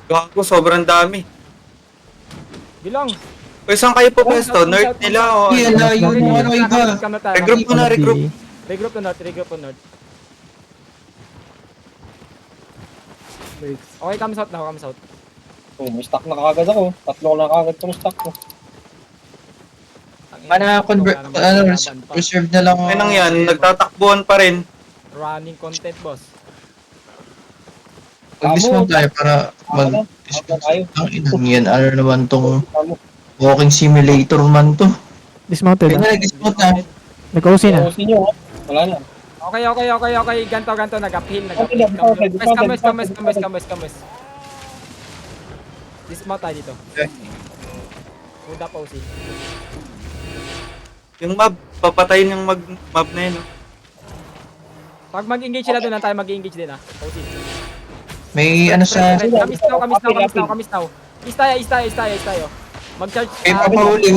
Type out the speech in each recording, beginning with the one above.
Gago, sobrang dami. Bilang. Uy, saan kayo po pwesto? North nila o Hindi, ano? layo ng ano iba. Regroup mo na, regroup. Regroup to north, regroup to north. Okay, come south na, come south. Oh, may stock na kagad ako. Tatlo na kagad itong stock ko. Reserve na lang. Ay nang yan, nagtatakbuhan pa rin. Running content, boss. Mag-dismount tayo para mag-dismount ang inang yan. Ano naman tong walking simulator man to. Dismounted Kaya na. nag-dismount na. Nag-OC na. Ayusin nyo, ha? Wala na. Okay. Ganto, nag-uphill. Kames. Dismount tayo dito. Okay. Hold up, OC. Yung mob, papatayin yung mob na yun. No? Pag mag-engage sila doon, tayo mag-engage din, ha. OC. May ano sa... Kamis now. East tayo. Mag-charge. Kaya papahuli.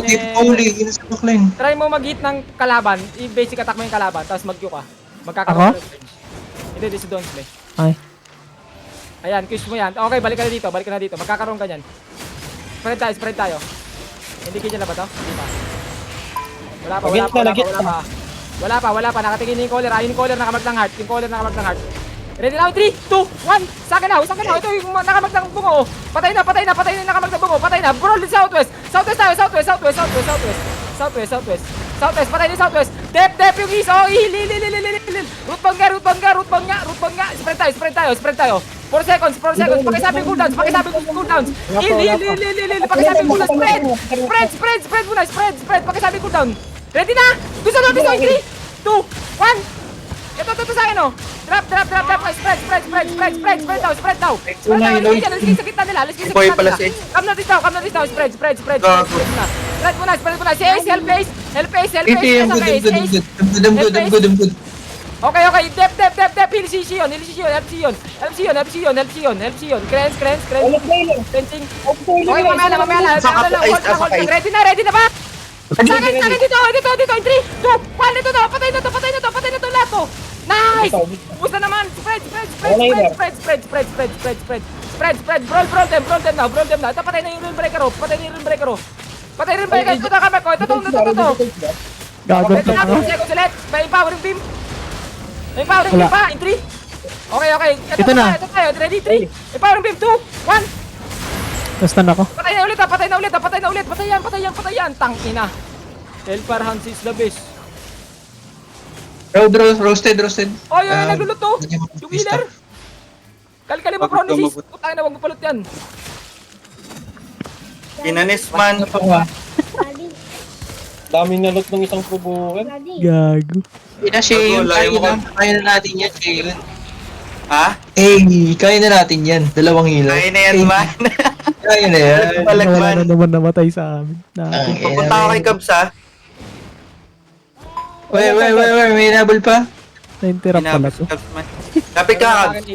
Ginasa backline. Try mo mag-hit ng kalaban. I-basic attack mo yung kalaban, tapos mag-Q ka. Ako? Magkakaroon ka ng range. Hindi, this is Don't Play. Ay. Ayan, quiz mo yan. Okay, balik ka na dito. Magkakaroon ka dyan. Spread tayo. Hindi ganyan na ba to? Hindi pa. Wala pa. Nakatingin yung caller. Yung caller nakamag ng heart. Ready now, 3, 2, 1. Saka na. Ito yung nakamag ng bungo. Patay na yung nakamag ng bungo. Patay na. Bro, southwest. Southwest. Patay na southwest. Dep yung east. Oh, heal. Root bang nga. Spread tayo. 4 seconds. Pakisabi cooldowns. Heal. Pakisabi cooldowns. Spread muna. Pakisabi cooldown. Ready na. Gusto natin sa 3, 2, 1. Ito sa akin, oh. Drop. Spread daw. Alis sa gitna nila. Boy pala si Ace. Come na this now. Spread muna. Si Ace, help Ace. I'm good. Okay. Dep. Heal si Sion. Help Sion. Cleanse. Cleansing. Okay, mamaya na. Ready na ba? Sakit dito. In 3, 2, 1. Ito na. Patay na to lahat to. Nice! Boost na naman! Spread! Brawl them now! Ito, patay na yung rune breaker, oh! Patay ito na kami ko! Ito! Gagon Ito pa na, ako. 2 seconds ulit! May empowering beam pa! In 3! Okay! Ito na. Ito tayo! Ready? 3! Empowering beam! 2! 1! Nastan ako. Patay na ulit! Patay yan! Tangina! Hellfire Hans is the best! Roasted. Oh, yun, nagluluto! Yung healer! Kali mo, Pronesis! Putang na, wag mo palot yan! Inanis man. Daming nalot ng isang probukin. Gago. Kaya na natin yan, Shane. Ha? Kaya na natin yan. 2 hilo. Kaya na yan man. Kaya na yan. Wala Palagman. na naman namatay sa amin. Papunta ako kay Cubs ha. Wait, may nabol pa? Na-interrupt pala Hinabos to. Cubs man. Kapit ka Cubs.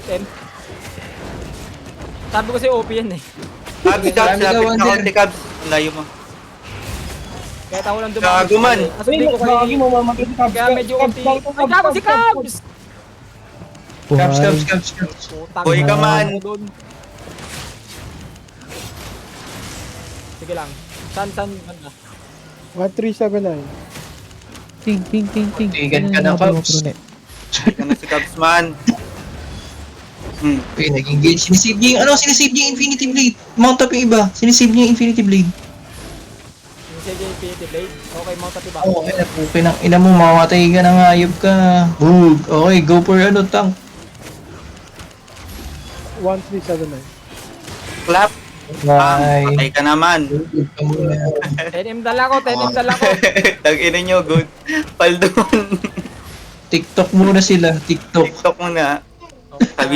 Sabi ko sa'yo, OP yan eh. Cubs, Dami ka, lapit na Wonder. konti Cubs. Ang layo mo. Kahit ako lang Gago man. Sabi ko kayo, kaya medyo OP. Ay, gago si Cubs! Caps. Putang Boy ka ina man. mo dun. Sige lang. San banda? 1379. Ting. Tigan ka na, Cubs. Ika na si Cubs man. Okay, nag-engage. Sinisave niya yung Infinity Blade. Mount up yung iba. Sinisave niya yung Infinity Blade. Yung CJ Infinity Blade. Okay, mount up iba. Okay na. Ina mo, mamamatay ka ng hayop ka. Boog. Okay, go for tank. 1379. Clap. Bye. Patay ka naman. 10M dala ko. Tag-ina nyo, good. Paldon. TikTok muna sila. TikTok. TikTok muna. Sabi